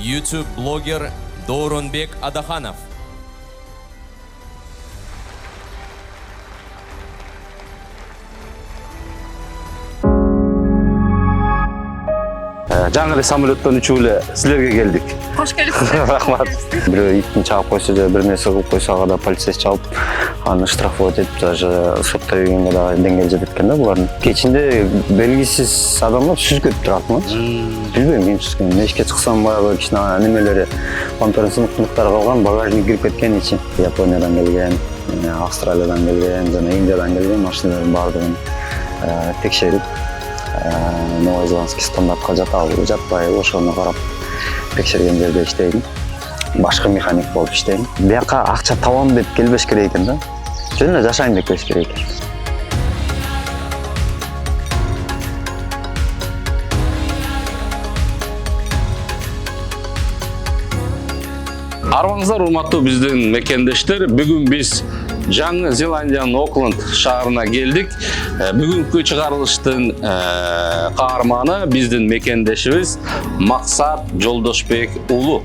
YouTube блогер Дооронбек Адаханов. Жаңы самолеттен учуп эле силерге келдик. Кош келипсиз. Рахмат. Бирөө итин чаап койсо же бир нерсе кылып койсо да полицейский чалып, аны штрафовать этип, даже сотто бергенге да деңгел жетет экен да булардын. Кечинде белгисиз адамдар сүзгөп турат мы? Билбейм, ким сүзгөн. Эшикке чыксам баягы кичине немелери контрансыныктар калган, багажник кирип кеткен ичи. Япониядан келген, Австралиядан келген, жана Индиядан келген машиналардын баардыгын текшерип, новозеландский стандартка жатабы, жатпайбы, ошону карап текшерген жерде иштейм. Башкы механик болуп иштейм. Бияка акча табам деп келбеш керек экен да. Жөн эле жашайм деп келиш керек экен. Арбаңыздар, урматтуу биздин мекендештер, бүгүн биз Жаңы Зеландиянын Окленд шаарына келдик. Бүгүнкү чыгарылыштын каарманы биздин мекендешибиз Максат Жолдошбек уулу.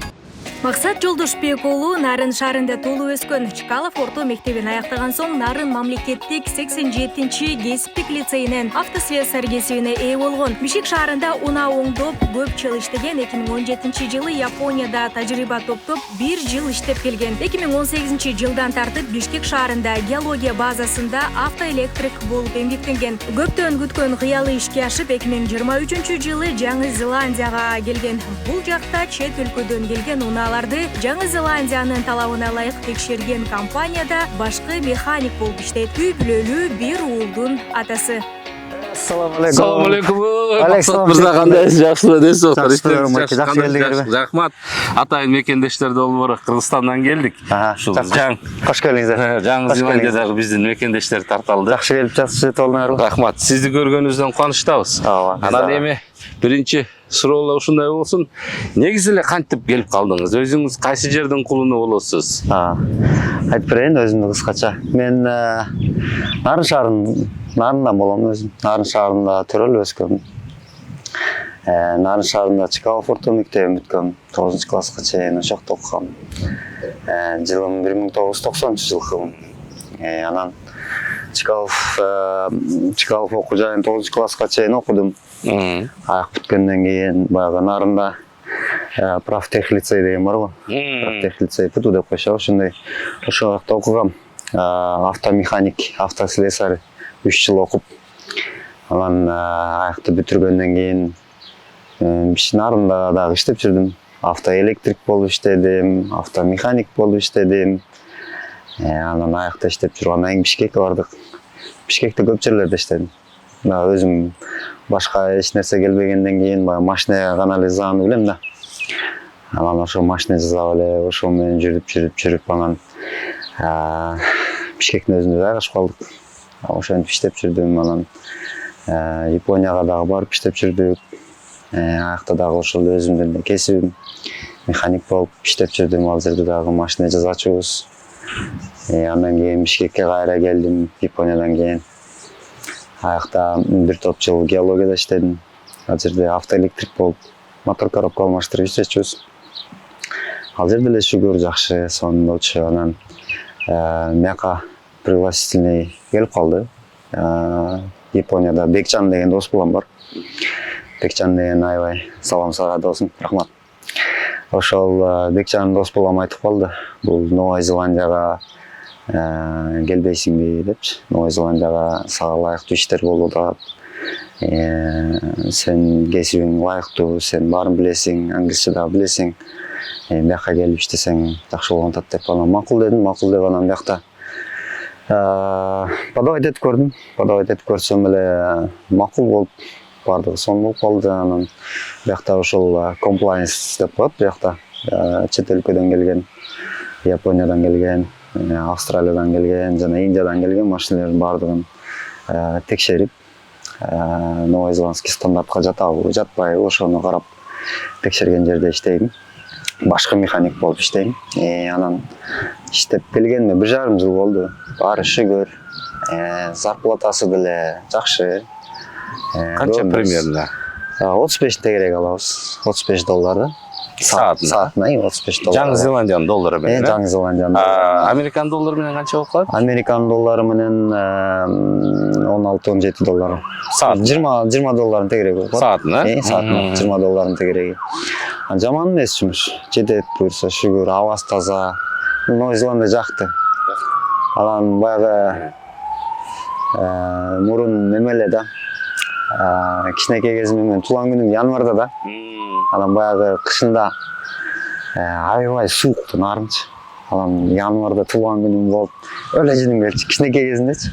Максат Жолдошбек уулу Нарын шаарында туулуп өскөн. Чкалов орто мектебин аяктаган соң Нарын мамлекеттик 87-чи кесиптик лицейинен автослесарь кесибине ээ болгон. Бишкек шаарында унаа оңдоп көп жыл иштеген. 2017-жылы Японияда тажрыйба топтоп 1 жыл иштеп келген. 2018-жылдан тартып Бишкек шаарында геология базасында автоэлектрик болуп эмгектенген. Көптөн күткөн кыялы ишке ашып 2023-жылы Жаңы Зеландияга келген. Бул жакта чет өлкөдөн келген унааларды Жаңы Зеландиянын талабына ылайык текшерген компанияда башкы механик болуп иштейт. Үй бүлөлүү бир уулдун атасы. Assalamu alaikum. Assalamu alaikum. Алейкум. Мырза кандайсыз? Жакшылы десиз? Жакшы келдиңерби? Рахмат. Атайын мекендештерди болуп Кыргызстандан келдик. Ушул жаң. Кош келиңиздер. Жаңы Зеландиядагы биздин мекендештер тарталды. Жакшы келип жатсыз, толуңарбы? Рахмат. Сизди көргөнүбүздөн кубанычтабыз. Анан эми биринчи суроолор ушундай болсун. Негизи эле кантип келип калдыңыз? Өзүңүз кайсы жердин кулуну болосуз? Айтып берейин өзүмдү кыскача. Мен Нарындан болом өзүм. Нарын шаарында төрөлүп өскөм. Нарын шаарында Чкалов орто мектебин бүткөм. 9-класска чейин ошокто окугам. Жылым 1990-жылкы. Анан Чкалов окуу жайын 9-класска чейин окудум. Аяк бүткөндөн кийин баягы Нарында профтех лицей деген барбы? Профтех лицей ПТУ деп койшобу, ошондой. Ошол жакта окугам. Автомеханик, автослесарь 3 жыл окуп, анан аякты бүтүргөндөн кийин Нарында дагы иштеп жүрдүм. Автоэлектрик болуп иштедим, автомеханик болуп иштедим. Анан аякта иштеп жүргөндөн кийин Бишкекке бардык. Бишкекте көп жерлерде иштедим. Өзүм башка эч нерсе келбегенден кийин баягы машина гана эле жасаганды билем да. Анан ошо машина жасап эле, ошол менен жүрүп анан Бишкектин өзүндө жайгашып калдык. Ошентип иштеп жүрдүм, анан Японияга дагы барып иштеп жүрдүк. Аякта дагы ошол өзүмдүн кесибим механик болуп иштеп жүрдүм. Ал жерде дагы машина жасачубуз. Андан кийин Бишкекке кайра келдим, Япониядан кийин. Аякта бир топ жыл геологияда иштедим. Ал жерде автоэлектрик болуп мотор коробка алмаштырып иштечүбүз. Ал жерде эле шүгүр жакшы сонун болчу. Анан мияка пригласительный келип калды. Японияда Бекжан деген дос балам бар. Бекжан деген аябай салам сага досум, рахмат. Ошол Бекжан дос балам айтып калды. Бул Новая Зеландияга келбейсиңби депчи. Новая Зеландияга сага ылайыктуу иштер болуп атат. Сен кесибиң ылайыктуу, сен баарын билесиң, англисче дагы билесиң. Бияка келип иштесең жакшы болуп атат деп анан макул дедим. Макул деп анан биякта подавать этип көрдүм. Подавать этип көрсөм эле макул болуп, баардыгы сонун болуп калды. Анан биякта ошол compliance деп коет, биякта чет өлкөдөн келген, Япониядан келген, Австралиядан келген жана Индиядан келген машиналардын баардыгын текшерип, новозеландский стандартка жатабы, жатпайбы, ошону карап текшерген жерде иштейм. Башкы механик болуп иштейм. Анан иштеп келгениме 1,5 жыл болду. Баары шүгүр. Зарплатасы деле жакшы. Канча примерно? 35 тегерек алабыз. $35. Саатына. Саатына $35. Жаңы Зеландиянын доллары менен. Жаңы Зеландиянын. Американ доллары менен канча болуп калат? Американ доллары менен $16-17. Саат. $20 тегерек болуп калат. Саатына? Саатына $20 тегереги. Жаман эмес жумуш. Жетет буюрса шүгүр, абасы таза. Новый Зеландия жакты. Анан баягы мурун немеле да. Кичинекей кезимде мен туулган күнүм январда да. Анан баягы кышында аябай суукту нарынчы. Анан январда туулган күнүм болуп өлө жиним келчү кичинекей кезимдечи.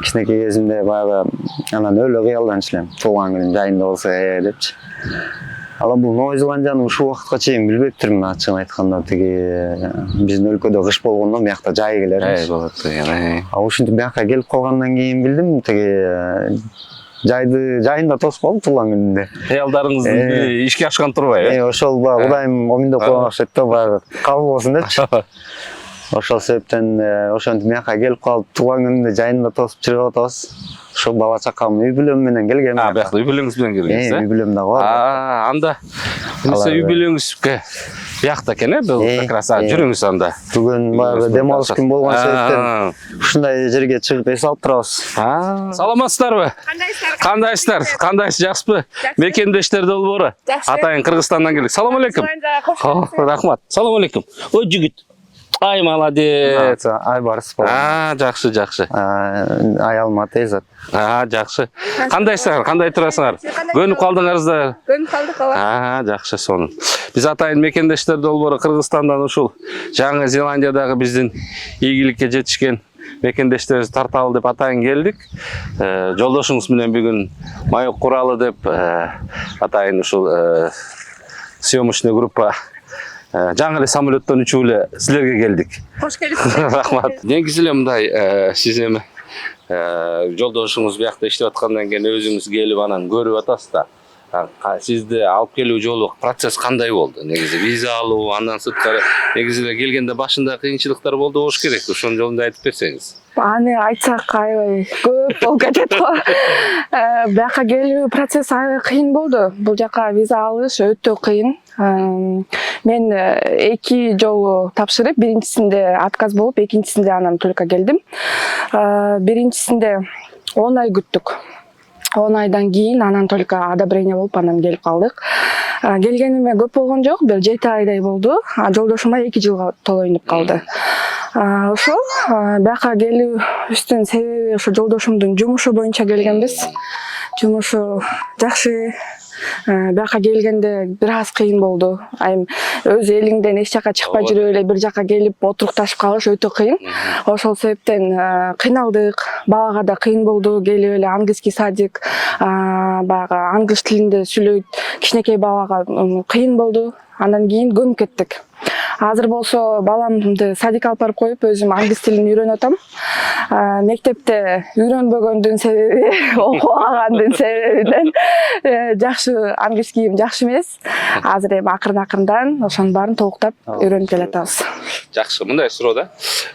Кичинекей кезимде баягы анан өлө кыялданчу элем. Туулган күнүм жайында болсо депчи. Анан бул Новый Зеландияны ушул убакытка чейин билбептирмин, ачыгын айтканда. Тиги биздин өлкөдө кыш болгондон биякта жай келер. болот деген. Ушинтип биякка келип калгандан кийин билдим, тиги жайында тосуп калдым туулган күнүндө. Кыялдарыңыздын ишке ашкан турбайбы? Ошол баягы Кудайым оминдеп койгон окшойт да, баягы кабыл болсун депчи. Ошол себептен ошентип биякка келип калып туулган күнүндө жайында тосуп чыгып атабыз. Ошол бала чакам үй бүлөм менен келгем. Биякта үй бүлөңүз менен келгенсиз, үй бүлөм да бар. Анда үй бүлөңүзгө биякта экен, бул как раз жүрүңүз анда. Бүгүн баягы дем алыш күн болгон себептен ушундай жерге чыгып эс алып турабыз. Саламатсыздарбы? Кандайсыздар? Кандайсыз, жакшысызбы? Мекендештер долбоору. Атайын Кыргызстандан келдик. Салам алейкум. Рахмат. Салам алейкум. Ой жигит. Ай, молодец. Айбарыс болду. Жакшы. Аялым атезат. Жакшы. Кандайсыздар? Кандай турасыңар? Көнүп калдыңарыздар? Көнүп калдык ооба. Жакшы, сонун. Биз атайын мекендештер долбоору Кыргызстандан ушул Жаңы Зеландиядагы биздин ийгиликке жетишкен мекендештерибизди тарталы деп атайын келдик. Жолдошуңуз менен бүгүн маек куралы деп атайын ушул съемочный группа жаңы эле самолеттон учуп эле силерге келдик. Кош келипсиз. Рахмат. Негизи эле мындай сиз эми жолдошуңуз биякта иштеп аткандан кийин өзүңүз келип анан көрүп атасыз да. Сизди алып келүү жолу процесс кандай болду? Негизи виза алуу, андан сырткары негизи эле келгенде башында кыйынчылыктар болду болуш керек. Ошонун жолунда айтып берсеңиз. Аны айтсак аябай көп болуп кетет го. Бияка келүү процесс аябай кыйын болду. Бул жака виза алыш өтө кыйын. Мен 2 жолу тапшырып, биринчисинде отказ болуп, экинчисинде анан только келдим. Биринчисинде 10 ай күттүк. 10 айдан кийин анан только одобрение болуп анан келип калдык. Келгениме көп болгон жок, бир 7 айдай болду. Жолдошума 2 жылга толоюнуп калды. Ошол бияка келүүбүздүн себеби ошо жолдошумдун жумушу боюнча келгенбиз. Жумушу жакшы. Бияка келгенде бир аз кыйын болду. Айым өз элиңден эч жака чыкпай жүрүп эле бир жака келип отурукташып калыш өтө кыйын. Ошол себептен кыйналдык. Балага да кыйын болду. Келип эле английский садик, баягы англис тилинде сүйлөйт. Кичинекей балага кыйын болду. Андан кийин көнүп кеттик. Азыр болсо баламды садикке алып барып коюп, өзүм англис тилин үйрөнүп атам. Мектепте үйрөнбөгөндүн себеби, окубагандын себебинен жакшы английскийим жакшы эмес. Азыр эми акырын-акырындан ошонун баарын толуктап үйрөнүп келатабыз. Жакшы, мындай суроо да.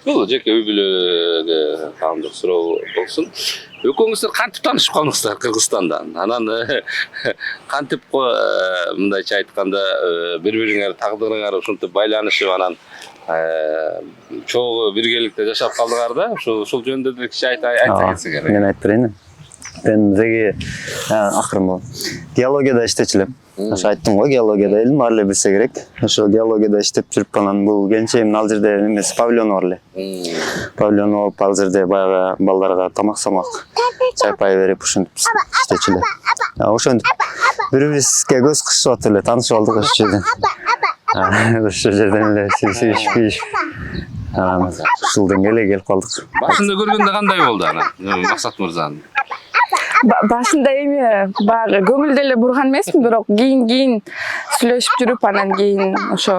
Бул жеке үй бүлөгө таандык суроо болсун. Экөөңүздөр кантип таанышып калдыңыздар Кыргызстандан? Анан кантип мындайча айтканда бири-бириңер тагдырыңар ушинтип байланышып анан чогуу биргеликте жашап калдыңар да? Ушул жөнүндө да кичи айта кетсеңер. Мен айтып берейин. Мен деги акырын болом. Геологияда иштечү элем. Ошо айттым го, геологияда элдин баары эле билсе керек. Ошо геологияда иштеп жүрүп анан бул кенчейим ал жерде эмес павильон бар эле. Павильон болуп ал жерде баягы балдарга тамак-самак чай пай берип ушинтип иштечү эле. Ошентип бири-бирибизге көз кышып атып эле таанышып алдык ошол жерден. Ошол жерден эле сүйүшүп ушул деңгээлге келип калдык. Башында көргөндө кандай болду анан Максат мырзаны? Башында эми баягы көңүлдө эле бурган эмесмин, бирок кийин сүйлөшүп жүрүп анан кийин ошо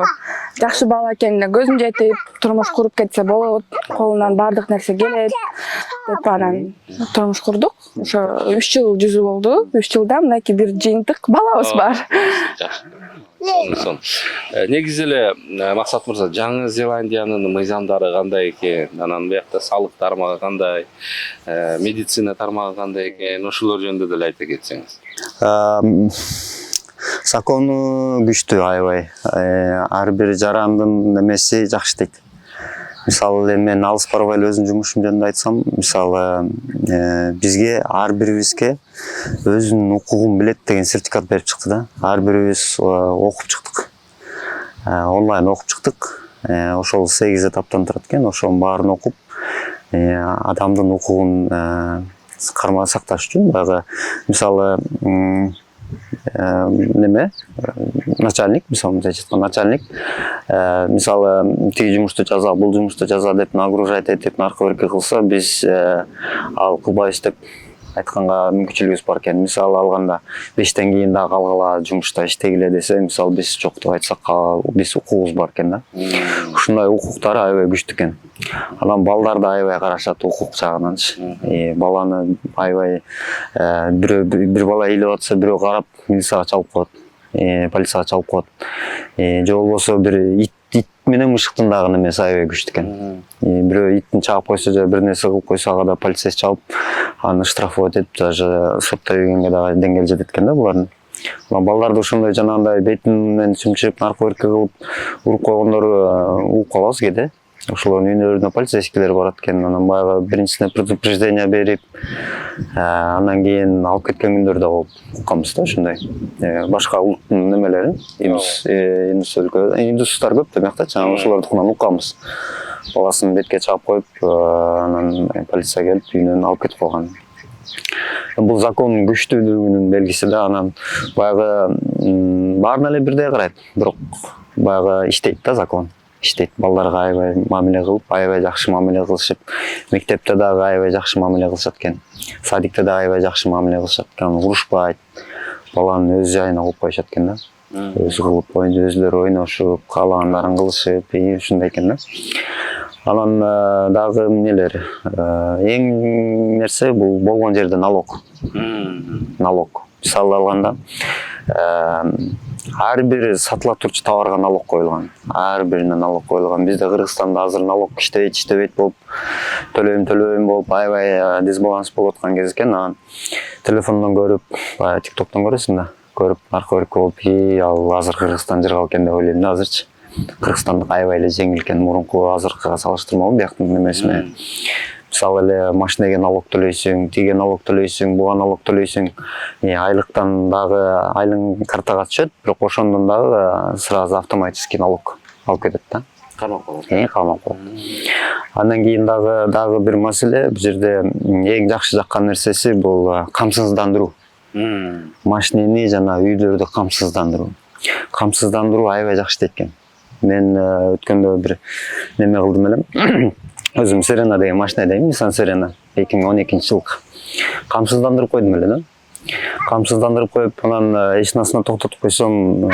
жакшы бала экенине көзүм жетип, турмуш куруп кетсе болот, колунан баардык нерсе келет деп анан турмуш курдук. Ошо 3 жыл жүзү болду. 3 жылда мынакей бир жыйынтык балабыз бар. Сон. Негизи эле Максат мырза, Жаңы Зеландиянын мыйзамдары кандай экен? Анан буякта салык тармагы кандай, медицина тармагы кандай экен? Ошолор жөнүндө деле айта кетсеңиз. Закону күчтүү аябай. Ар бир жарандын немеси жакшы дейт. Мисалы мен алыс барбай эле өзүмдүн жумушум жөнүндө айтсам, мисалы бизге ар бирибизге өзүнүн укугун билет деген сертификат берип чыкты да. Ар бирибиз окуп чыктык. Онлайн окуп чыктык. Ошол 8 этаптан турат экен. Ошонун баарын окуп, адамдын укугун кармаа сакташ үчүн баягы мисалы начальник, мисалы начальник мисалы тиги жумушту жаза, бул жумушту жаза деп нагружать этип наркы кылса, биз ал кылбайбыз деп айтканга мүмкүнчүлүгүбүз бар экен. Мисалы алганда 5тен кийин дагы калгыла жумушта иштегиле десе, мисалы биз жок деп айтсак, биз укугубуз бар экен да. Ушундай укуктар аябай күчтүү экен. Анан балдар да аябай карашат укук жагынанчы. Баланы аябай бир бала ыйлап атса, бирөө карап милицияга чалып коет, полицияга чалып коет. Же болбосо бир ит менен мышыктын дагы немеси аябай күчтүү экен. Бирөө иттин чаап койсо же бир нерсе кылып койсо, ага да полицейский чалып, аны штрафовать этип, даже сотто бергенге дагы деңгел жетет экен да булардын. Балдарды ошондой жанагындай бетин менен чымчырып, наркотик кылып уруп койгондору угуп калабыз кээде. Ошолордун үйлөрүнө полицейскийлер барат экен. Анан баягы биринчисине предупреждение берип, анан кийин алып кеткен күндөр да болуп укканбыз да ошондой. Башка улуттун немелерин, индустар көп да биякта, жана ошолордукунан укканбыз. Баласын бетке чаап коюп, анан полиция келип үйүнөн алып кетип калган. Бул закондун күчтүүлүгүнүн белгиси да. Анан баягы баарына эле бирдей карайт, бирок баягы иштейт да закон. Иштейт. Балдарга аябай мамиле кылып, аябай жакшы мамиле кылышып, мектепте дагы аябай жакшы мамиле кылышат экен. Садикте дагы аябай жакшы мамиле кылышат экен. Урушпайт. Баланы өз жайына коюп коюшат экен да. Өзү кылып, өзүлөрү ойношуп, каалагандарын кылышып, ушундай экен да. Анан дагы эмнелер, эң нерсе бул болгон жерде налог. Налог. Мисалы алганда, ар бир сатыла турчу товарга налог коюлган. Ар бирине налог коюлган. Бизде Кыргызстанда азыр налог иштебейт болуп, төлөйм болуп, аябай дисбаланс болуп аткан кез экен. Анан телефондон көрүп, баягы TikTok'тон көрөсүң да, көрүп наркотик болуп, ал азыр Кыргызстан жыргал экен деп ойлойм да азырчы. Кыргызстандык аябай эле жеңил экен, мурунку азыркыга салыштырмалуу бияктын немеси менен. Мисалы эле машинеге налог төлөйсүң, тиге налог төлөйсүң, буга налог төлөйсүң. Айлыктан дагы айлык картага түшөт, бирок ошондон дагы сразу автоматически налог алып кетет да. Кармап коет. Кармап коет. Андан кийин дагы бир маселе, бул жерде эң жакшы жаккан нерсеси бул камсыздандыруу. Машинени жана үйлөрдү камсыздандыруу. Камсыздандыруу аябай жакшы дейт экен. Мен өткөндө бир неме кылдым элем. Өзүм Serena деген машина айдайм, Nissan Serena 2012-жылкы. Камсыздандырып койдум эле да. Камсыздандырып коюп, анан эшинасына токтотуп койсом,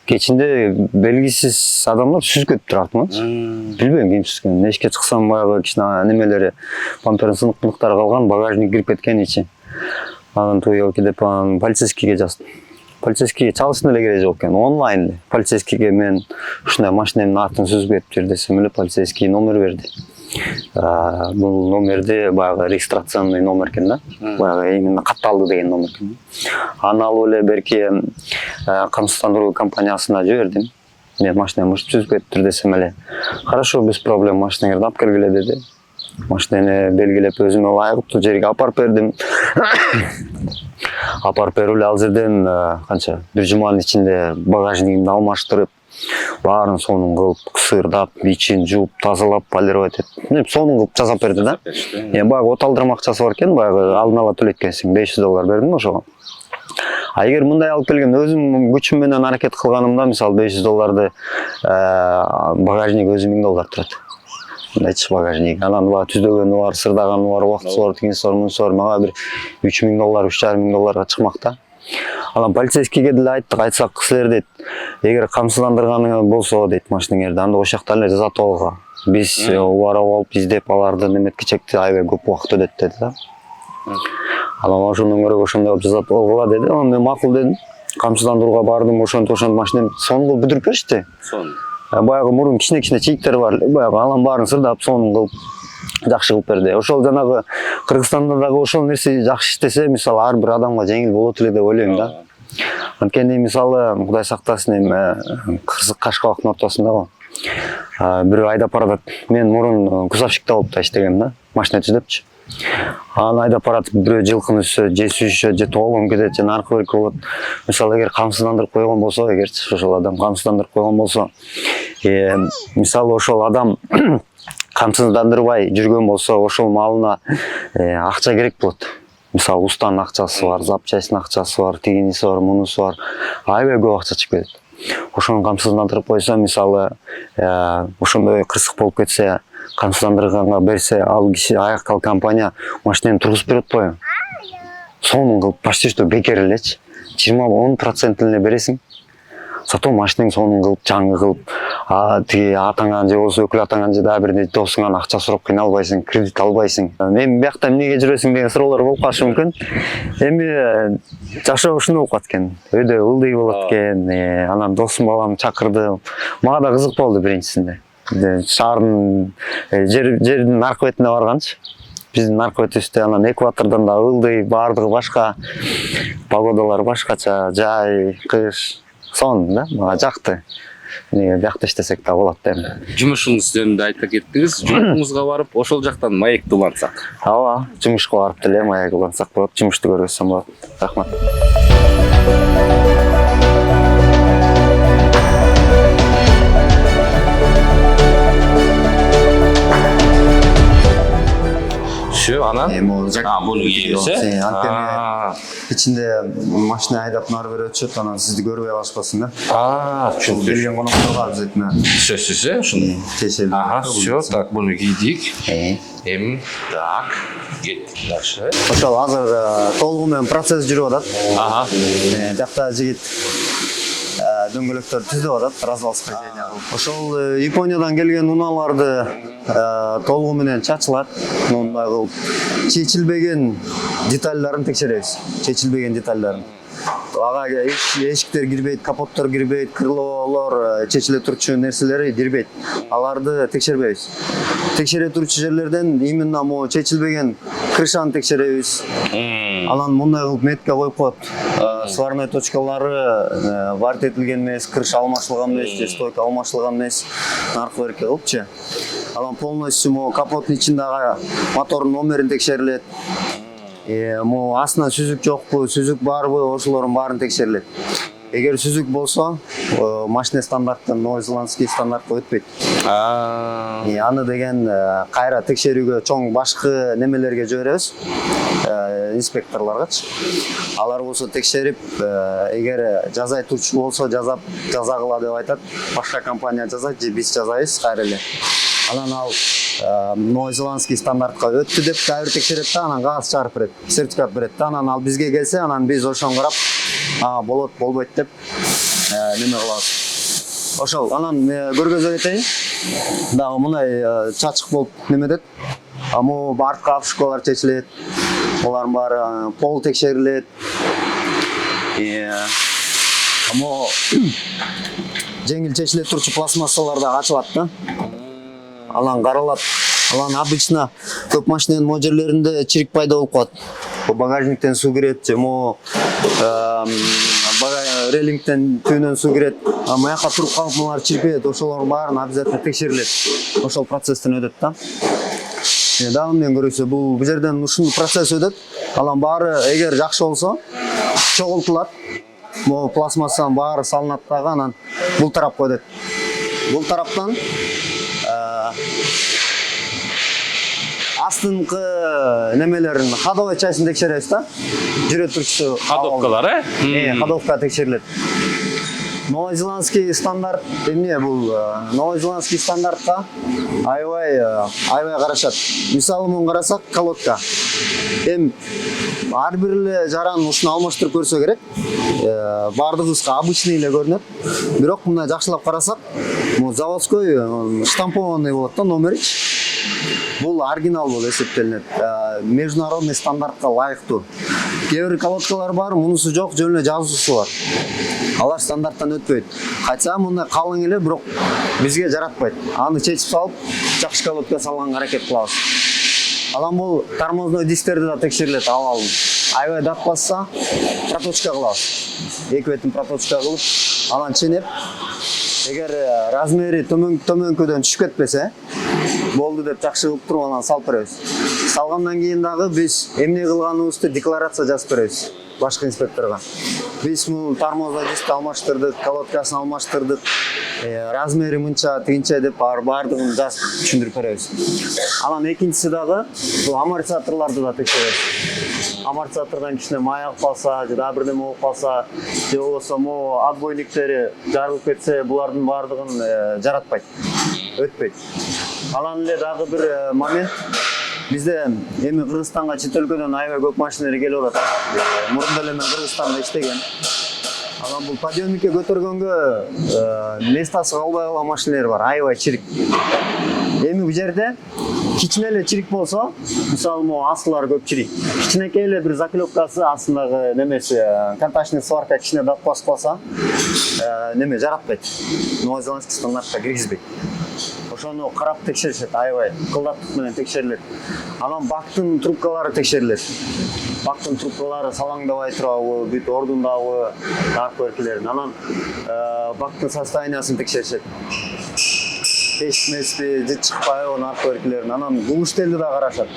кечинде белгисиз адамдар сүзгөт турат артыманчы. Билбейм ким сүзгөн. Эшикке чыксам баягы кичине немелери, пампердин сыныктары калган, багажник кирип кеткен ичи. Анан туйылки деп полицейскийге жаздым. Полицейский чалыштын эле кереги жок экен, онлайн. Полицейскийге мен ушундай машинемдин атын сүзгүп жер десем эле полицейский номер берди. Бул номерде баягы регистрационный номер экен да. Баягы именно катталды деген номер экен. Аны алып эле берки камсыздандыруу компаниясына жибердим. Мен машинем сүзгүп тур десем эле. Хорошо, без проблем, машинеңерди алып келгиле деди. Машинени белгилеп өзүмө ылайыктуу жерге алып барып бердим. Апарып берип эле ал жерден канча бир жуманын ичинде багажнигимди алмаштырып, баарын сонун кылып, кысырдап, ичин жууп, тазалап, полировать этип, сонун кылып жасап берди да. Баягы оталдырма акчасы бар экен, баягы алдын ала төлөткенсиң, $500 бердим ошого. Эгер мындай алып келген өзүм күчүм менен аракет кылганымда, мисалы $500 багажник өзү $1000 турат. Мындайчы багажник. Анан түздөгөнү бар, сырдаганы бар, убактысы бар, тигинси бар, мунусу бар. Мага бир $3000, $3500 чыкмак да. Анан полицейскийге деле айттык, айтсак силер дейт, эгер камсыздандырганы болсо дейт машинеңерди, анда ошол жакта эле жазат алга. Биз убарып алып издеп аларды неметкичекти аябай көп убакыт өтөт деди да. Анан ошондон көрө ошондой кылып жазат алгыла деди. Анан мен макул дедим. Камсыздандырууга бардым, ошентип машинем сонун кылып бүтүрүп беришти. Баягы мурун кичине чийиктер бар, баягы анан баарын сырдап сонун кылып жакшы кылып берди. Ошол жанагы Кыргызстанда дагы ошол нерсе жакшы иштесе, мисалы ар бир адамга жеңил болот эле деп ойлойм да. Анткени мисалы Кудай сактасын эми кырсык Кашкабактын ортосунда го. Бирөө айдап баратат. Мен мурун кузовщикте болуп да иштегем да, машина түзөпчү. Аны айдап баратып бирөө жылкыны үсө, же сүйүшө, же тоолоң кетет, же наркы берки болот. Мисалы эгер камсыздандырып койгон болсо, эгерчи ошол адам камсыздандырып койгон болсо, мисалы ошол адам камсыздандырбай жүргөн болсо, ошол малына акча керек болот. Мисалы устанын акчасы бар, запчастьтин акчасы бар, тигиниси бар, мунусу бар. Аябай көп акча чыгып кетет. Ошону камсыздандырып койсо, мисалы ошондой кырсык болуп кетсе, камсыздандырганга берсе, ал киши аяктал компания машинени тургузуп берет атпайбы? Сонун кылып почти что бекер элечи. 20-10% эле бересиң. Зато машинең сонун кылып, жаңы кылып, тиги атаңан же болсо өкүл атаңан же дагы бир досуңан акча сурап кыйналбайсың, кредит албайсың. Эми биякта эмнеге жүрөсүң деген суроолор болуп калышы мүмкүн. Эми жашоо ушуну болуп калат экен. Өйдө ылдый болот экен. Анан досум балам чакырды. Мага да кызык болду биринчисинде. Шаардын жердин аркы бетине барганчы. Биздин аркы бетибизде анан экватордон да ылдый, баардыгы башка. Погодалар башкача, жай, кыш. Сон да, мага жакты. Биякта иштесек да болот да эми. Жумушуңуз жөнүндө айта кеттиңиз. Жумушуңузга барып, ошол жактан маекти улантсак. Ооба, жумушка барып деле маек улантсак болот. Жумушту көргөзсөм болот. Рахмат. Все, анан? Муну кийүүсү. Ичинде машина айдап нары бери өтүшөт, анан сизди көрбөй калышпасын да. Түшүндүк. Келген конокторго обязательно Сөзсүз, ушуну. тешелип. Все, так, буну кийдик. Эми, так, кеттик дальше. Ошол азыр толугу менен процесс жүрүп атат. Жакта жигит дөңгөлөктөр түзүп атат, развалскажение кылып. Ошол Япониядан келген унааларды толугу менен чачылат. Мындай кылып чечилбеген детальдарын текшеребиз. Чечилбеген детальдарын. Ага эшиктер кирбейт, капоттор кирбейт, крылолор, чечиле турчу нерселери кирбейт. Аларды текшербейбиз. Текшере турчу жерлерден именно могу чечилбеген крышаны текшеребиз. Анан мындай кылып метка коюп коет. Сварной точкалары варт этилген эмес, крыша алмашылган эмес, же стойка алмашылган эмес, наркы берки кылыпчы. Анан полностью могу капоттун ичиндеги мотордун номерин текшерилет. Могу астынан сүзүк жокпу, сүзүк барбы, ошолордун баарын текшерилет. Эгер сүзүк болсо, машина стандарттын новозеландский стандартка өтпөйт. Аны деген кайра текшерүүгө чоң башкы немелерге жиберебиз. Инспекторларгачы. Алар болсо текшерип, эгер жазай турчу болсо жазагыла деп айтат. Башка компания жазайт, же биз жазайбыз кайра эле. Анан ал новозеландский стандартка өттү деп кайра текшерет да, анан кагаз чыгарып берет, сертификат берет да, анан ал бизге келсе, анан биз ошону карап, болот, болбойт деп неме кылабыз. Ошол, анан көргөзө кетейин. Дагы мындай чачык болуп немедет. Могу артка обшивкалар чечилет. Олардын баары пол текшерилет. Могу жеңил чечиле турчу пластмассалар да ачылат да. Алан каралат. Алан обычно көп машинанын могу жерлеринде чирик пайда болуп калат. Багажниктен суу кирет, же могу рейлингтен түбүнөн суу кирет. Маяка туруп калып мулар чирикпейт, ошолордун баарын обязательно текшерилет. Ошол процесстен өтөт да. Дагы мен көрөсө бул жерден ушул процесс өтөт. Алан баары эгер жакшы болсо чогултулат. Могу пластмассанын баары салынат дагы, анан бул тарапка өтөт. Бул тараптан астыңкы немелерин ходовой частын текшеребиз да. Жүрө турчу Ходовкалар, ходовка текшерилет. Новозеландский стандарт эмне бул? Новозеландский стандартка аябай карашат. Мисалы менен карасак, колодка. Ар бир эле жаран ушуну алмаштырып көрсө керек. Бардыгыбызга обычный эле көрүнөт. Бирок мына жакшылап карасак, бул заводской штампованный болот да номери. Бул оригинал болуп эсептелинет. Международный стандартка ылайыктуу. Кээ бир колодкалар бар, мунусу жок, жөн эле жазуусу бар. Алар стандарттан өтпөйт. Кайса мындай калың эле, бирок бизге жаратпайт. Аны чечип салып, жакшы колодка салганга аракет кылабыз. Алан бул тормозной дисктерди да текшерилет, абалын. Аябай дат басса, проточка кылабыз. эки бетин проточка кылып анан ченеп эгер размери төмөнкөдөн түшүп кетпесе болду деп жакшы кылып туруп анан салып беребиз. Салгандан кийин дагы биз эмне кылганыбызды декларация жазып беребиз башкы инспекторго. Биз бул тормозный дискти алмаштырдык, колодкасын алмаштырдык, размери мынча, тигинче деп баардыгын жазып түшүндүрүп беребиз. Анан экинчиси дагы бул амортизаторлорду да текшеребиз. Амортизатордон кичине май агып калса, же да бирдеме болуп калса, же болбосо могу отбойниктери жарылып кетсе, булардын баардыгын жаратпайт, өтпөйт. Анан эле дагы бир момент, бизде эми Кыргызстанга чет өлкөдөн аябай көп машиналар келип атат. Мурунда эле мен Кыргызстанда иштеген. Анан бул подъемникке көтөргөнгө местасы калбай калган машиналар бар, аябай чирик. Эми бул жерде кичине эле чирик болсо, мисалы могу асылар көп чирик. Кичинекей эле бир заклепкасы астындагы немеси, контачный сварка кичине дат басып калса, неме жаратпайт. Новозеландский стандартка киргизбейт. Ошону карап текшеришет, аябай кылдаттык менен текшерилет. Анан бактын трубкалары текшерилет. Бактын трубкалары салаңдабай турабы, бүт ордундабы, аркы эркелерин. Анан бактын состояниясын текшеришет. Тешмеспи, же чыкпайбы аркы эркелерин. Анан бугуш телди да карашат.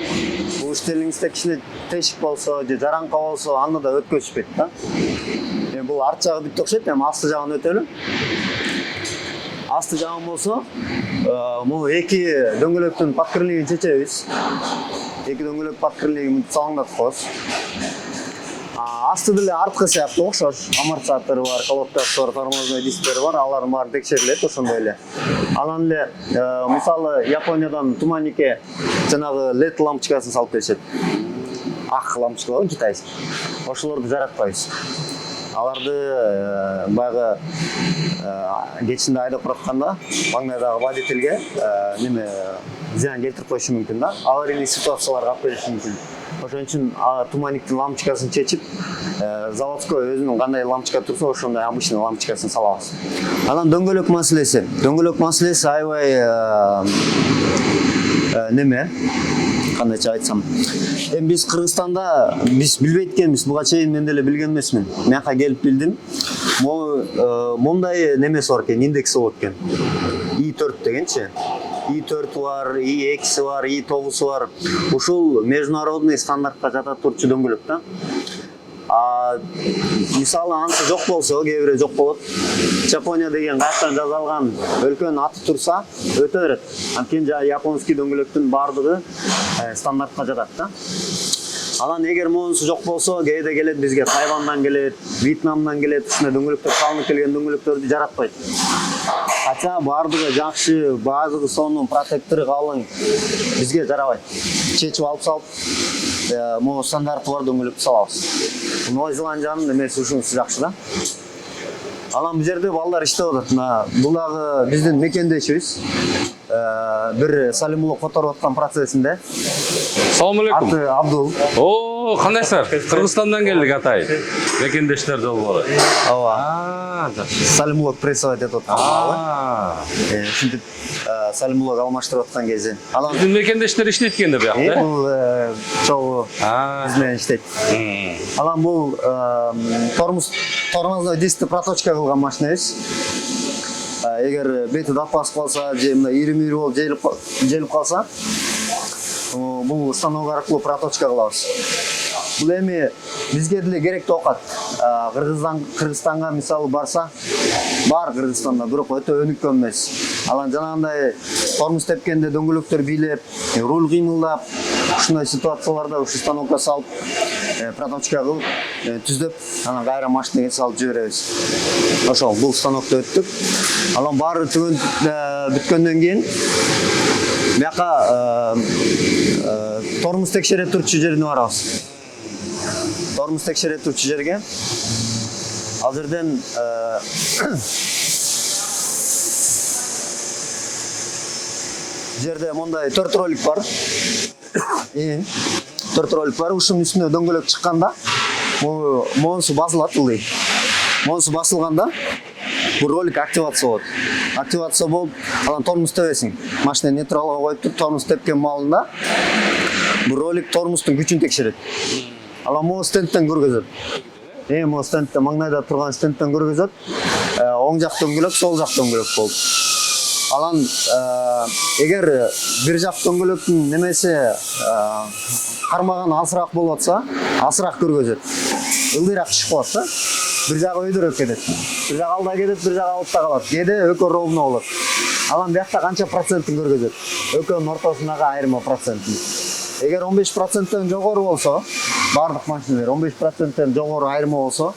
Бугуш телиңизде кичине тешик болсо, же жараңка болсо, аны да өткөзүшпөйт да. Эми бул арт жагы бүт окшойт, эми асты жагын өтөлү. Асты жагын болсо, могу эки дөңгөлөктүн подкрылыгын чечебиз. Эки дөңгөлөк подкрылыгын салаңдатып коебуз. Асты деле арткы сыяктуу окшош. Амортизатору бар, колодкасы бар, тормозной дисктери бар, алардын баары текшерилет ошондой эле. Анан эле мисалы Япониядан туманникке жанагы LED лампочкасын салып беришет. Ак лампочка бар, китайский. Ошолорду жаратпайбыз. Аларды баягы кечинде айдап баратканда маңдайдагы водительге неме зыян келтирип коюшу мүмкүн да. Аварийный ситуацияларга алып келиши мүмкүн. Ошон үчүн туманниктин лампочкасын чечип, заводской өзүнүн кандай лампочка турса, ошондой обычный лампочкасын салабыз. Анан дөңгөлөк маселеси. Дөңгөлөк маселеси аябай неме, кандайча айтсам. Эми биз Кыргызстанда биз билбейт экенбиз, буга чейин мен деле билген эмесмин. Мияка келип билдим. Мондай немеси бар экен, индекси болот экен. I4 дегенчи. I4 бар, I2 бар, I9 бар. Ушул международный стандартка жата турчу дөңгөлөк да. Мисалы анысы жок болсо, кээ бирөө жок болот. Жапония деген каяктан жазалган өлкөнүн аты турса, өтө берет. Анткени японский дөңгөлөктүн баардыгы стандартка жатат да. Анан эгер монусу жок болсо, кээде келет бизге Тайвандан келет, Вьетнамдан келет, ушундай дөңгөлөктөр салынып келген дөңгөлөктөрдү жаратпайт. Ача баардыгы жакшы, баардыгы сонун, протектору калың бизге жарабайт. Чечип алып салып, могу стандарты бар дөңгөлөктү салабыз. Новозеландиянын эмеси ушунусу жакшы да. Анан бул жерде балдар иштеп атат. Бул дагы биздин мекендешибиз. Бир салимулук которуп аткан процессинде. Салам алейкум. Аты Абдул. О, кандайсыздар? Кыргызстандан келдик атай. Мекендештер долбоору. Ооба. Салимулук прессовать этип аткан. Ушинтип салимулук алмаштырып аткан кези. Анан Биздин мекендештер иштейт экен да буякта. Бул чогуу биз менен иштейт. Анан бул тормозной дискти проточка кылган машинабыз. Эгер бети дат басып калса, же мына ири-мири болуп желип калса, бул станок аркылуу проточка кылабыз. Бул эми бизге деле керектүү окат. Кыргызстанга мисалы барса, бар Кыргызстанда, бирок өтө өнүккөн эмес. Анан жанагындай тормоз тепкенде дөңгөлөктөр бийлеп, руль кыймылдап, ушундай ситуацияларда ушу станокко салып, проточка кылып, түздөп, анан кайра машинеге салып жиберебиз. Ошол бул станокто өттүк. Анан баары түгөн бүткөндөн кийин бияка тормоз текшере турчу жерине барабыз. Тормоз текшере турчу жерге ал жерден жерде мондай 4 ролик бар. 4 ролик бар. Ушунун үстүнө дөңгөлөк чыкканда, монусу басылат ылдый. Монусу басылганда бул ролик активация болот. Активация болуп, анан тормоз тебесиң. Машина нейтралга коюп туруп, тормоз тепкен маалында бул ролик тормоздун күчүн текшерет. Анан могу стендтен көргөзөт. Могу стендте маңнайда турган стендтен көргөзөт. Оң жак дөңгөлөк, сол жак дөңгөлөк болуп. Алан эгер бир жак дөңгөлөктүн немеси кармаган алсыраак болуп атса, алсыраак көргөзөт. Ылдыйраак чыгып калат да. Бир жагы өйдөрөк кетет. Бир жагы алда кетет, бир жагы артта калат. Кээде экөө ровно болот. Алан биякта канча процентин көргөзөт? Экөөнүн ортосундагы айырма процентин. Эгер 15%тен жогору болсо, бардык машиналар 15%тен жогору айырма болсо,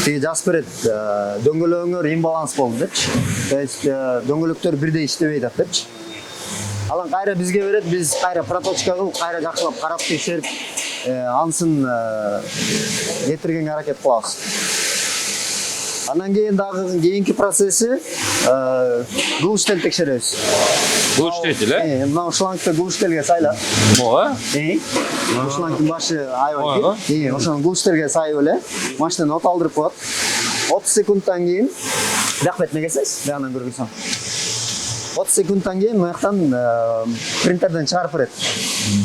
тиги жазып берет, дөңгөлөгүңөр имбаланс болду депчи. То есть дөңгөлөктөр бирдей иштебей атат депчи. Алан кайра бизге берет, биз кайра проточка кылып, кайра жакшылап карап текшерип, ансын кетиргенге аракет кылабыз. Андан кейін дагы кийинки процесси глуштелди текшеребиз. Глуштелди эле? Мына шлангты глуштелге сайлап. Ооба. Шлангтын башы айбай. Ошону глуштелге сайып эле машинаны от алдырып коет. 30 секундтан кийин бияк бетине келсеңиз, биягынан көргүлсөң. 30 секундтан кийин мыяктан принтерден чыгарып берет.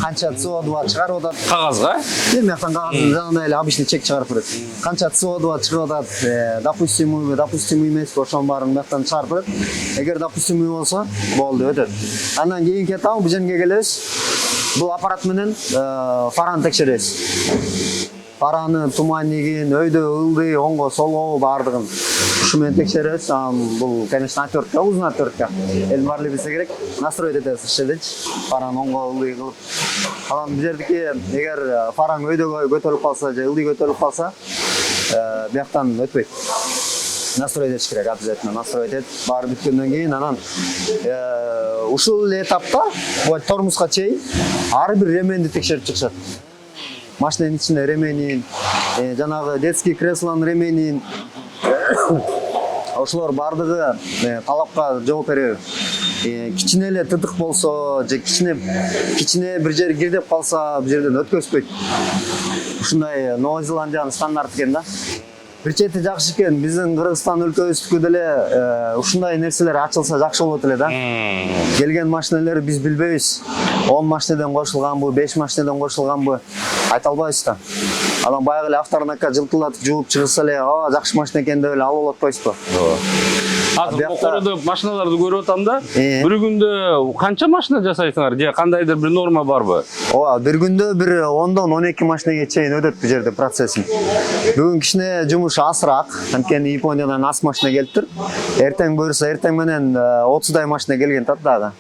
Канча CO2 чыгарып атат. Кагазга? Мыяктан кагазды жанагындай эле обычный чек чыгарып берет. Канча CO2 чыгып атат, допустимый, допустимый эмес, ошонун баарын мыяктан чыгарып берет. Эгер допустимый болсо, болду, өтөт. Андан кийинки этап бул жерге келебиз. Бул аппарат менен фараны текшеребиз. Фараны, туманнигин, өйдө ылдый, оңго, солго баардыгын ушу менен текшеребиз. Бул, конечно, отвертка, узун отвертка. Элин баары билсе керек, настроить этебиз ишедечи. Фараны оңго, ылдый кылып. Алан бул жердики эгер фараң өйдөгө көтөрүлүп калса же ылдый көтөрүлүп калса, бияктан өтпөйт. Настроить этиш керек, обязательно настроить этип, баары бүткөндөн кийин анан ушул этапта тормозго чейин ар бир ременди текшерип чыгышат. Машинанын ичинде ременин, жанагы детский креслонун ременин, ошолор баардыгы талапка жооп береби. Кичине эле тытык болсо же кичине бир жери кирдеп калса, бул жерден өткөзбөйт. Ушундай Новая Зеландиянын стандарты экен да. Бир чети жакшы экен, биздин Кыргызстан өлкөбүздүкү деле ушундай нерселер ачылса жакшы болот эле да. Келген машиналар биз билбейбиз. 10 машинеден кошулганбы, 5 машинеден кошулганбы айта албайбыз да. Анан баягы эле автонака жылтылдатып жууп чыгырса эле, жакшы машина экен деп эле алып атпайсызбы? Азыр Кокороодо машиналарды көрүп атам да. Бир күндө канча машина жасайсыңар? Же кандайдыр бир норма барбы? Ооба, бир күндө бир 10дон 12 машинеге чейин өтөт бул жерде процессин. Бүгүн кичине жумуш асыраак, анткени Япониядан аз машина келиптир. Эртең буюрса, эртең менен 30дай машина келген тат дагы.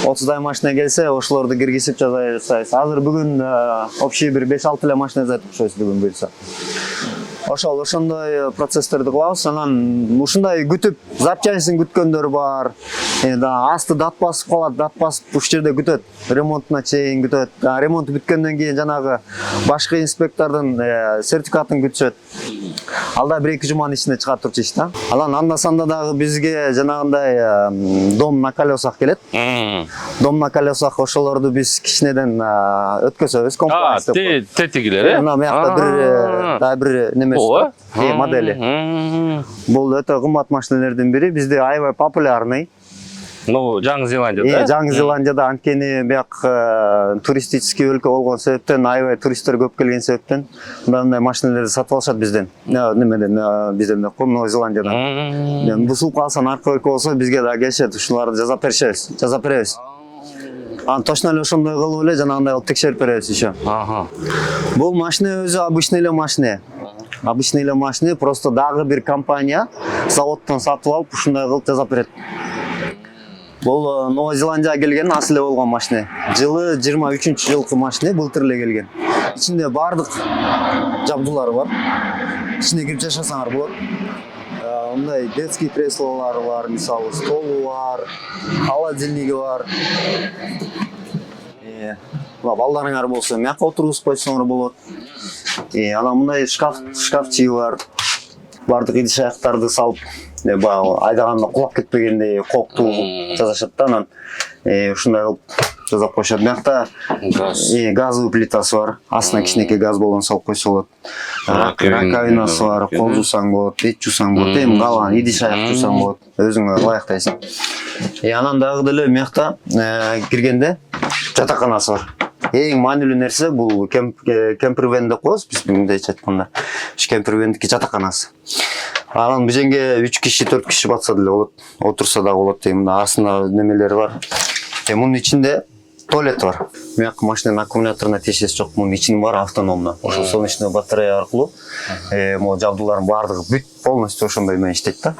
30дай машина келсе, ошолорду киргизип жасайбыз. Азыр бүгүн общий бир 5-6 эле машина жасайт окшойбуз бүгүн буюрса. Ошондой процесстерди кылабыз. Анан ушундай күтүп, запчастьин күткөндөр бар. Асты дат басып калат, дат басып ушул жерде күтөт. Ремонтуна чейин күтөт. Ремонт бүткөндөн кийин жанагы башкы инспектордун сертификатын күтүшөт. Алда 1-2 жуманын ичинде чыгат турчу иш да. Анан анда-санда дагы бизге жанагындай дом на колесах келет. Дом на колесах ошолорду биз кичинеден өткөзөбүз, комплайнс деп. Тетигилер, Мына буякта бир неме модели. Бул өтө кымбат машиналардын бири. Бизде аябай популярный. Жаңы Зеландияда? Жаңы Зеландияда, анткени бияк туристический өлкө болгон себептен, аябай туристтер көп келген себептен мындай машиналарды сатып алышат бизден. Немеден, бизден Новая Зеландиядан. Бусулуп калса, наркы өлкө болсо бизге да келишет, ушуларды жасап беребиз. Анан точно эле ошондой кылып эле жанагындай кылып текшерип беребиз еще. Бул машина өзү обычный эле машина. Обычный эле машина, просто дагы бир компания заводдон сатып алып ушундай кылып жасап берет. Бул Новая Зеландияга келген ас эле болгон машина. Жылы 23-жылкы машина, былтыр эле келген. Ичинде бардык жабдуулары бар. Ичине кирип жашасаңар болот. Мындай детский креслолор бар, мисалы столу бар, холодильниги бар. Балдарыңар болсо, мякка отургузуп койсоңор болот. Анан мындай шкафчиги бар. Бардык идиш аяктарды салып, айдаганда кулап кетпегендей коктуу жасашат да. Анан ушундай кылып жасап коюшат. Биякта газовый плитасы бар. Астына кичинекей газ болгон салып койсо болот. Раковинасы бар, кол жуусаң болот, эт жуусаң болот, калган идиш аяк жуусаң болот. Өзүң ылайыктайсың. Анан дагы деле биякта киргенде жатаканасы бар. эң маанилүү нерсе бул кемпервен деп коебуз биз мындайча айтканда. Кемпервендики жатаканасы. Анан бул жерге 3 киши, 4 киши батса деле болот, отурса да болот дейм. Астында немелери бар. Мунун ичинде туалет бар. Мыяк машинанын аккумуляторуна тиешеси жок. Мунун ичинин баары автономно. Ошол солнечный батарея аркылуу могу жабдуулардын баардыгы бүт полностью ошондой менен иштейт да.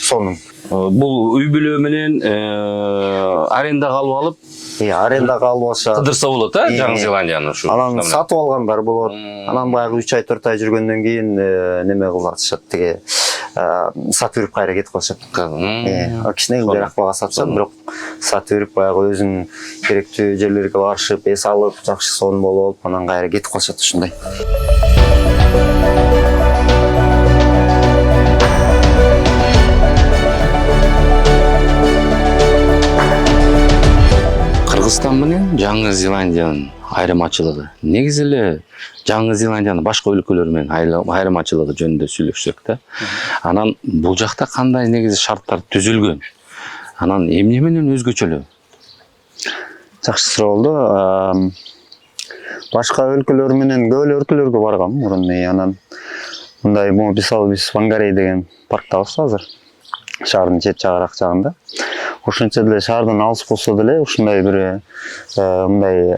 Сонун. Бул үй бүлө менен арендага алып алып, арендага алып алса кыдырса болот, Жаңы Зеландияны ушу. Анан сатып алгандар болот. Анан баягы 3 ай 4 ай жүргөндөн кийин неме кылып атышат, тиги сатып берип кайра кетип калышат. Кичине жакпага сатышат, бирок сатып берип баягы өзүнүн керектүү жерлерге барышып, эс алып, жакшы сонун болуп, анан кайра кетип калышат ушундай. Кыргызстан менен Жаңы Зеландиянын айырмачылыгы. Негизи эле Жаңы Зеландиянын башка өлкөлөр менен айырмачылыгы жөнүндө сүйлөшсөк да. Анан бул жакта кандай негизи шарттар түзүлгөн? Анан эмне менен өзгөчөлүү? Жакшы суроо болду. Башка өлкөлөр менен көп эле өлкөлөргө баргам мурун. Анан мындай биз Вангарей деген парктабыз азыр. Шаардын чет жагыраак жагында. Ошончо деле шаардан алыс болсо деле ушундай бир мындай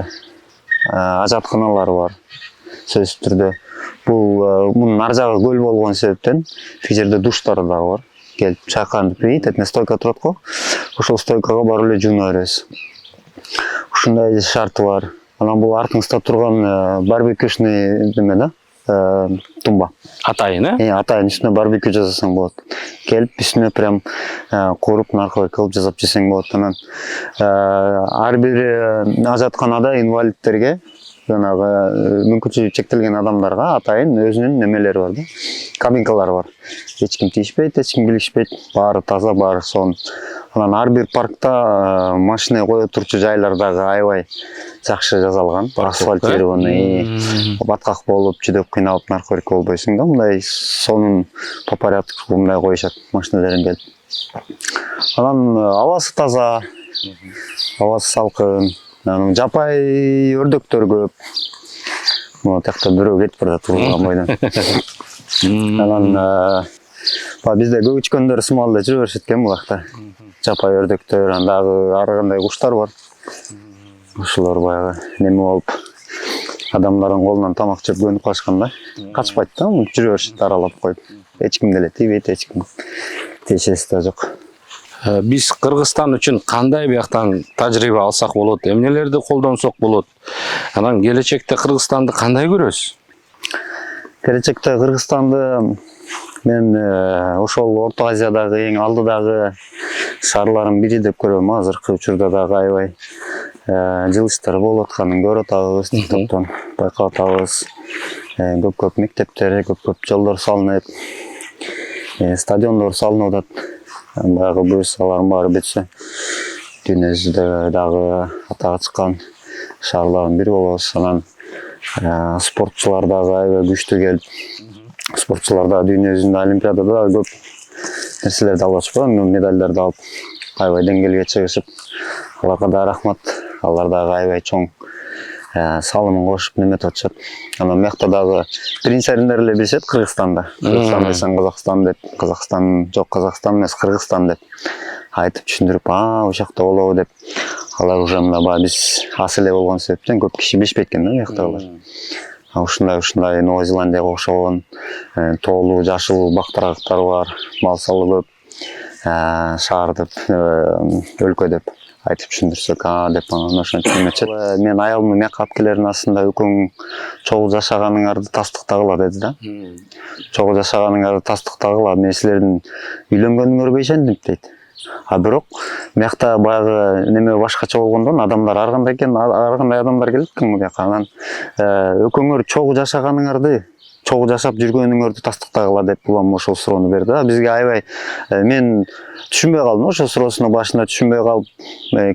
ажатканалар бар. Сөзсүз түрдө бул мунун ар жагы көл болгон себептен тиги жерде душтар дагы бар. Келип чайканып этне стойка турат го. Ошол стойкага барып эле жууна беребиз. Ушундай шарты бар. Анан бул артыңызда турган барбекюшный неме да, тумба. Атайын, Атайын үстүнө барбекю жасасаң болот. Келип үстүнө прям куруп наркы кылып жасап жесең болот. Анан ар бир ажатканада инвалидтерге, жанагы мүмкүнчүлүгү чектелген адамдарга атайын өзүнүн немелери бар да. Кабинкалары бар. Эч ким тийишпейт, эч ким билишпейт. Баары таза, баары сонун. Анан ар бир паркта машина кое турчу жайлар дагы аябай жакшы жасалган. Асфальтированный, баткак болуп, жүдөп кыйналып наркотик болбойсуң да. Мындай сонун по порядку мындай коюшат машиналерин келип. Анан абасы таза, абасы салкын. Анан жапай өрдөктөр көп. Могу тиякта бирөө кетип барат турган бойдон. Анан бизде көчкөндөр сымалда жүрө беришет экен бул жакта. Жапай өрдөктөр, андагы ар кандай куштар бар. Ошолор баягы неме болуп, адамдардын колунан тамак жеп көнүп калышканда, качпайт да, жүрө беришет аралап коюп. Эч ким деле тийбейт, эч ким тиешеси да жок. Биз Кыргызстан үчүн кандай бияктан тажрыйба алсак болот, эмнелерди колдонсок болот? Анан келечекте Кыргызстанды кандай көрөсүз? Келечекте Кыргызстанды мен ошол Орто Азиядагы эң алдыдагы шаарлардын бири деп көрөм. Азыркы учурда дагы аябай жылыштар болуп атканын көрүп атабыз, топтон байкап атабыз. Көп мектептер, көп жолдор салынып, стадиондор салынып атат. Баягы буюрсалардын баары бүтсө, дүйнө жүзүндө дагы атага чыккан шаарлардын бири болобуз. Анан спортчулар дагы аябай күчтүү келип, спортчулар да дүйнө жүзүндө олимпиадада көп нерселерди алып атышпы, медалдарды алып аябай деңгээлге чыгышып, аларга да рахмат. Алар дагы аябай чоң салымын кошуп неметип атышат. Анан мыякта дагы принцериндер эле билишет Кыргызстанда. Кыргызстан десең Казакстан деп, Казакстан жок, Казакстан эмес, Кыргызстан деп айтып түшүндүрүп, ошакта болобу деп. Алар уже мына биз ас эле болгон себептен көп киши билишпейт экен да мыяктагылар. Ушундай Новая Зеландияга окшогон тоолуу, жашыл бактарактар бар, мал салы көп, шаар деп, өлкө деп айтып түшүндүрсөк, деп анан ошентип эметет. Мен аялымдын мыякка алып келердин астында экөөң чогуу жашаганыңарды тастыктагыла деди да. Чогуу жашаганыңарды тастыктагыла, мен силердин үйлөнгөнүңөргө ишендим дейт. Бирок мыякта баягы неме башкача болгондон адамдар ар кандай экен, ар кандай адамдар келет экен мыякка. Анан экөөңөр чогуу жашаганыңарды, чогуу жашап жүргөнүңөрдү тастыктагыла деп улам ошол суроону берди да. Бизге аябай мен түшүнбөй калдым, ошол суроосуна башында түшүнбөй калып,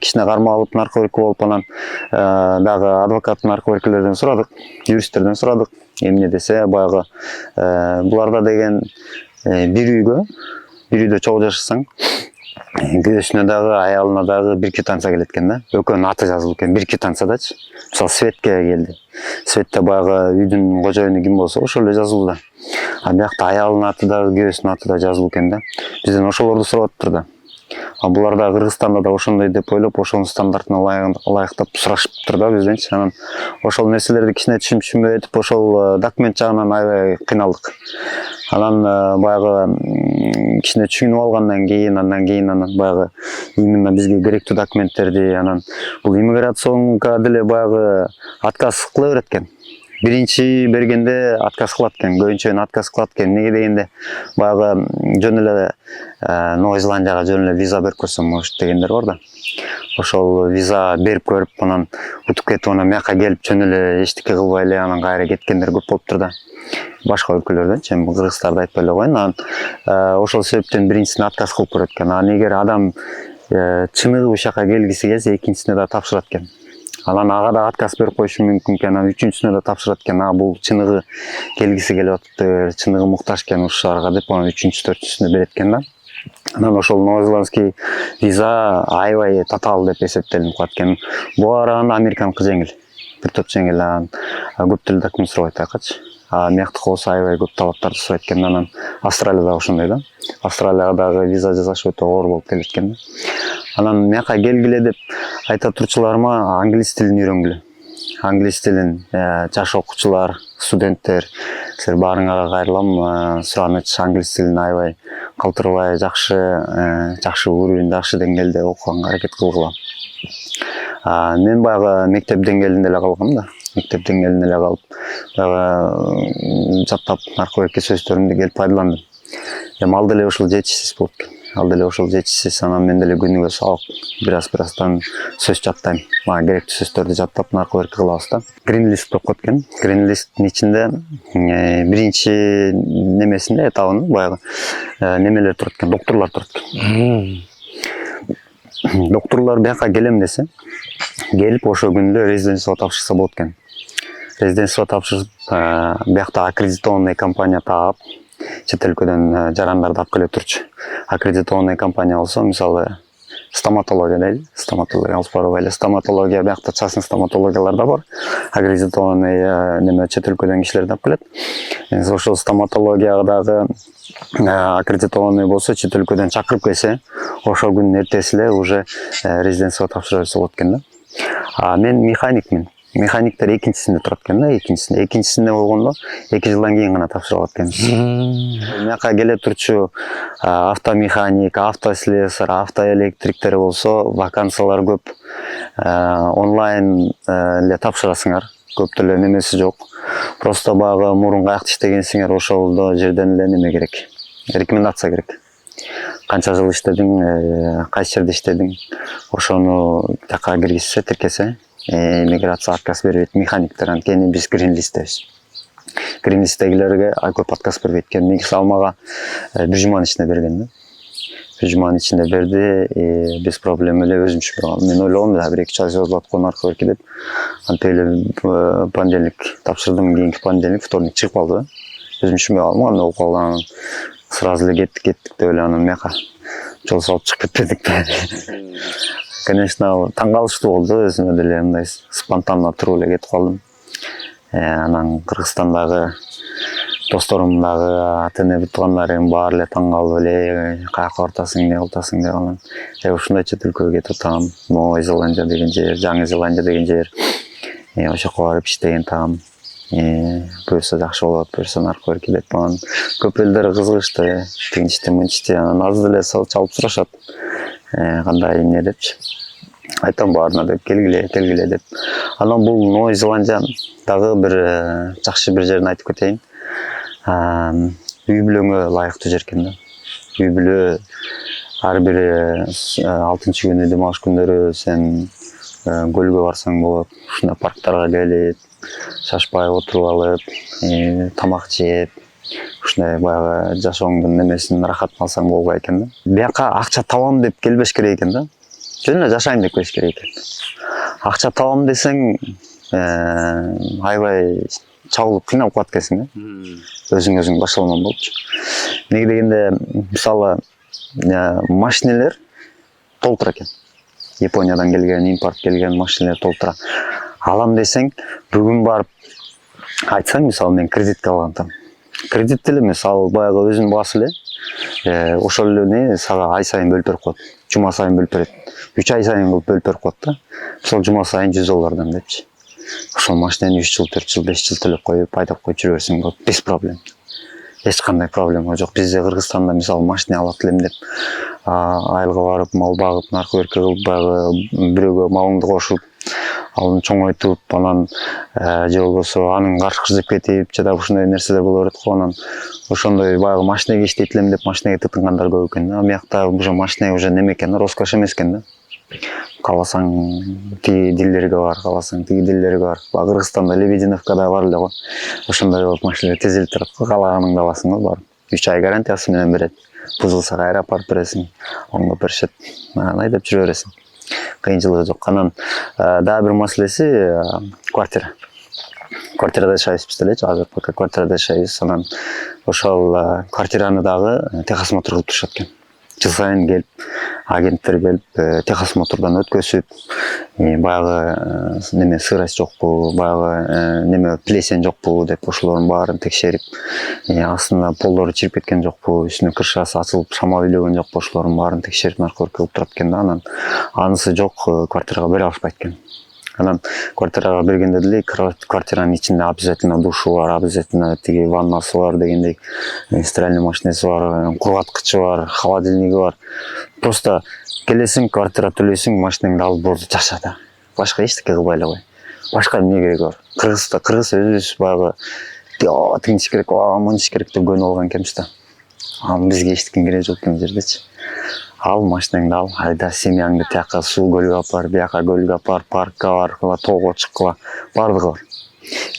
кичине кармалып, наркотик болуп, анан дагы адвокат наркотиктерден сурадык, юристтерден сурадык. Эмне десе, баягы буларда деген бир үйдө чогуу жашасаң, күйөөсүнө дагы аялына дагы бир квитанция келет экен да. Экөөнүн аты жазылып экен бир квитанциядачы. Мисалы Светке келди. Светте баягы үйдүн кожоюну ким болсо ошол эле жазылуу да. А биякта аялынын аты дагы күйөөсүнүн аты да жазылуу экен да. Бизден ошолорду сурап атыптыр да. А булар да Кыргызстанда да ошондой деп ойлоп, ошонун стандартына ылайыктап сурашыптыр да бизденчи. Анан ошол нерселерди кичине түшүнбөй этип, ошол документ жагынан аябай кыйналдык. Анан баягы кичине түшүнүп алгандан кийин, андан баягы именно бизге керектүү документтерди, анан бул иммиграционка деле баягы отказ кыла берет экен. Биринчи бергенде отказ кылат экен, көбүнчө отказ кылат экен. Неге дегенде баягы жөн эле Новая Зеландияга жөн эле виза берип көрсөм может дегендер бар да. Ошол виза берип көрүп, анан утуп кетип, анан мияка келип жөн эле эчтеке кылбай эле анан кайра кеткендер көп болуптур да. Башка өлкөлөрдөн, эми Кыргызстарды айтпай эле коеюн. Анан ошол себептен биринчисине отказ кылып көрөт экен. Анан эгер адам чыныгы ушака келгиси келсе, экинчисине да тапшырат экен. Анан ага да отказ берип коюшу мүмкүн экен, анан үчүнчүсүнө да тапшырат экен. Бул чыныгы келгиси келип атыптыр, чыныгы муктаж экен ушул шаарга деп, анан үчүнчү, төртүнчүсүнө берет экен да. Анан ошол новозеландский виза аябай татаал деп эсептелип калат экен. Буга караганда американыкы жеңил. Бир топ жеңил, анан көп деле документ сурабайт акачы. Мияктыкы болсо аябай көп талаптарды сурайт экен. Анан Австралия да ошондой да. Австралияга дагы виза жасаш өтө оор болуп келет экен да. Анан мияка келгиле деп айта турчуларыма англис тилин үйрөнгүлө. Англис тилин жаш окуучулар, студенттер, силер баарыңарга кайрылам, сураныч англис тилин аябай калтырбай, жакшы уровень, жакшы деңгээлде окуганга аракет кылгыла. Мен баягы мектеп деңгээлинде эле калгам да. Мектеп деңгээлинде эле калып, баягы жаттап, аркы берки сөздөрүмдү келип пайдаландым. Эми ал деле ошол жетишсиз болуп кетти. Анан мен деле күнүгө сабак бираз-бираздан сөз жаттайм. Мага керектүү сөздөрдү жаттап, аркы берки кылабыз да. Green list деп коет экен. Green lisттин ичинде биринчи немесинде этабынын баягы немелер турат экен, доктурлар турат экен. Доктурлар бияка келем десе, келип ошол күндө резиденцияга тапшырса болот экен. Резиденцияга тапшырып, биякта аккредитованный компания таап, чет өлкөдөн жарандарды алып келе турчу. Аккредитованный компания болсо, мисалы стоматология дейли, стоматология алып барып эле, стоматология биякта частный стоматологиялар да бар. Аккредитованный неме чет өлкөдөн кишилерди алып келет. Ошол стоматологияга дагы аккредитованный болсо, чет өлкөдөн чакырып келсе, ошол күнүн эртеси эле уже резиденцияга тапшыра берсе болот экен да. Мен механикмин. Механиктер экинчисинде турат экен да, экинчисинде болгондо 2 жылдан кийин гана тапшыра алат экен. Мияка келе турчу автомеханик, автослесарь, автоэлектриктер болсо, вакансиялар көп. Онлайн эле тапшырасыңар, көп деле немеси жок. Просто баягы мурун каякта иштегенсиңер, ошол жерден эле неме керек. Рекомендация керек. Канча жыл иштедиң, кайсы жерде иштедиң, ошону жака киргизсе, тиркесе, миграция отказ бербейт механиктер. Анткени биз green lisттебиз. Green lisттегилерге көп отказ бербейт экен. Негизи ал мага 1 жуманын ичинде берген да. 1 жуманын ичинде берди, без проблем эле өзүм түшүп алгам. Мен ойлогом да 1-2 час жазылат го аркы берки деп. Антип эле понедельник тапшырдым, кийинки понедельник, вторник чыгып калды да. Өзүм түшүнбөй калдым, анда окуп калган. Сразу эле кеттик деп эле анан мияка жол салып чыгып кетпедик да. Конечно, таң калыштуу болду, өзүмө деле мындай спонтанно туруп эле кетип калдым. Анан Кыргызстандагы досторум дагы, ата-эне туугандарым баары эле таң калып эле, каяка бартасың, эмне кыласың деп анан. Ушундай чет өлкөгө кетип атам, Новая Зеландия деген жер, Жаңы Зеландия деген жер. Ошоко барып иштеген тагам. Буюрса жакшы болот, буюрса аркы берки деп анан көп элдер кызыгышты, тигинчти, мынчти, анан азыр деле чалып сурашат. Кандай эмне депчи. Айтам баарына деп, келгиле деп. Анан бул Новая Зеландия дагы бир жакшы бир жерин айтып кетейин. Үй бүлөңө ылайыктуу жер экен да. Үй бүлө ар бир 6-күнү демалыш күндөрү сен көлгө барсаң болот. Ушундай парктарга келип, шашпай отуруп алып, тамак жеп, ушундай баягы жашооңдун немесин рахатын алсаң болбой экен да. Бияка акча табам деп келбеш керек экен да. Жөн эле жашайм деп келиш керек экен. Акча табам десең, аябай чабылып кыйналып калат экенсиң да. Өзүң баша алман болчу. Неге дегенде, мисалы машинелер толтура экен. Япониядан келген, импорт келген машинелер толтура. Алам десең, бүгүн барып айтсаң, мисалы мен кредитке алгантам. Кредит деле эмес, ал баягы өзүнүн баасы эле. Ошол эле сага ай сайын бөлүп берип коет. Жума сайын бөлүп берет. 3 ай сайын кылып бөлүп берип коет да. Ошол жума сайын $100 депчи. Ошол машинени 3 жыл, 4 жыл, 5 жыл төлөп коюп, айдап коюп жүрө берсең болот, без проблем. Эч кандай проблема жок. Бизде Кыргызстанда мисалы машина алат элем деп, айылга барып, мал багып, наркы берке кылып, баягы бирөөгө малыңды кошуп, аны чоңойтуп, анан же болбосо анын каршы жеп кетип, жада ушундай нерселер боло берет го. Анан ошондой баягы машинеге иштейт элем деп машинеге тытынгандар көп экен да. Мыякта уже машина уже неме экен да, роскош эмес экен да. Каласаң тиги дилерге бар, каласаң тиги дилерге бар. Кыргызстанда Лебединовкада бар эле го. Ошондой болуп машиналар тезелип турат го, каалаганыңды аласың го барып. 3 ай гарантиясы менен берет. Бузулса кайра апарып бересиң, оңго беришет. Айдап жүрө бересиң. Кыйынчылыгы жок. Анан дагы бир маселеси квартира. Квартирада жашайбыз биз делечи, азыр пока квартирада жашайбыз. Анан ошол квартираны дагы техосмотр кылып турушат экен. Жыл сайын келип, агенттер келип, техосмотрдан өткөзүп, баягы неме сырость жокпу, баягы неме плесень жокпу деп ошолордун баарын текшерип, астында полдору чирип кеткен жокпу, үстүнө крышасы ачылып, шамал үйлөгөн жокпу, ошолордун баарын текшерип наркы кылып турат экен да. Анан анысы жок, квартирага бере алышпайт экен. Анан квартирага бергенде деле квартиранын ичинде обязательно душу бар, обязательно тиги ваннасы бар дегендей, стиральный машинеси бар, кургаткычы бар, холодильниги бар. Просто келесиң, квартира төлөйсүң, машинаңды алып болду жаша да. Башка эчтеке кылбай эле кой. Башка эмне кереги бар? Кыргыз өзүбүз баягы тигинчи керек, мынчы керек деп көнүп алган экенбиз да. Бизге эчтеке кереги жок экен жердечи. Ал машинаңды ал, айда семьяңды тияка суу көлгө апар, бияка көлгө апар, паркка бар, тоого чыккыла, бардыгы бар.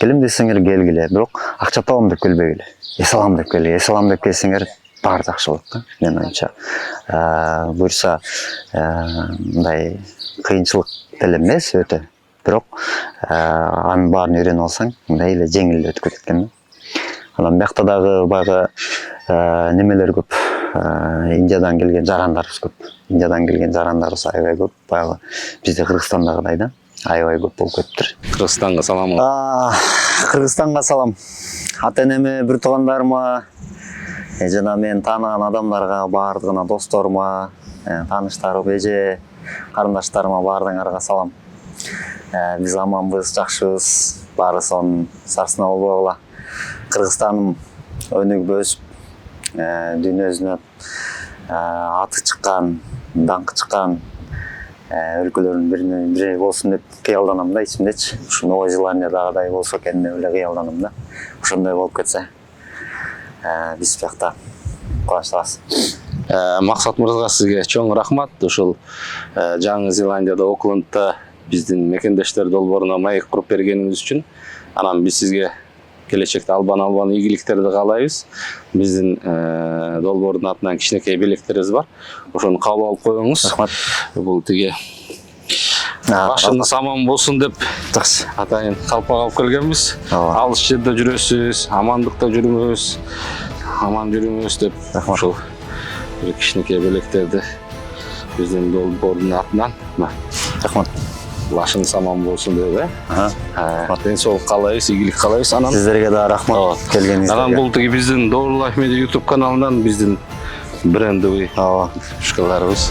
Келем десеңер келгиле, бирок акча табам деп келбегиле. Эс алам деп келгиле, эс алам деп келсеңер баары жакшы болот да. Мен оюмча. Буюрса мындай кыйынчылык деле эмес өтө. Бирок анын баарын үйрөнүп алсаң, мындай эле жеңил эле өтүп кетет экен да. Анан биякта дагы баягы немелер көп. Индиядан келген жарандарыбыз көп. Индиядан келген жарандарыбыз аябай көп. Баягы бизде Кыргызстандагыдай да, аябай көп болуп кетиптир. Кыргызстанга салам. Кыргызстанга салам. Ата-энеме, бир туугандарыма, жана мен тааныган адамдарга, баардыгына, досторума, тааныштарым, эже, карындаштарыма баардыгыңарга салам. Биз аманбыз, жакшыбыз, баары сонун сарсына болбогула. Кыргызстаным өнүгүп өсүп, дүйнө жүзүнө аты чыккан, даңкы чыккан өлкөлөрдүн бири болсун деп кыялданам да ичимдечи. Ушу Новая Зеландиядагыдай болсо экен деп эле кыялданам да. Ошондой болуп кетсе, биз биякта кубанычтабыз. Максат мырза, сизге чоң рахмат. Ушул Жаңы Зеландияда, Оклендда биздин мекендештер долбооруна маек куруп бергениңиз үчүн. Анан биз сизге келечекте албан ийгиликтерди каалайбыз. Биздин долбоордун атынан кичинекей белектерибиз бар. Ошону кабыл алып коюңуз. Рахмат. Бул тиги башыңыз аман болсун деп атайын калпак алып келгенбиз. Алыс жерде жүрөсүз, амандыкта жүрүңүз, аман жүрүңүз деп ошол кичинекей белектерди биздин долбоордун атынан. Рахмат. Башыңыз аман болсун деп, ден соолук каалайбыз, ийгилик каалайбыз. Анан сиздерге да рахмат келгениңизге. Анан бул тиги биздин Doğru Life Media YouTube каналынан биздин брендовый фишкаларыбыз.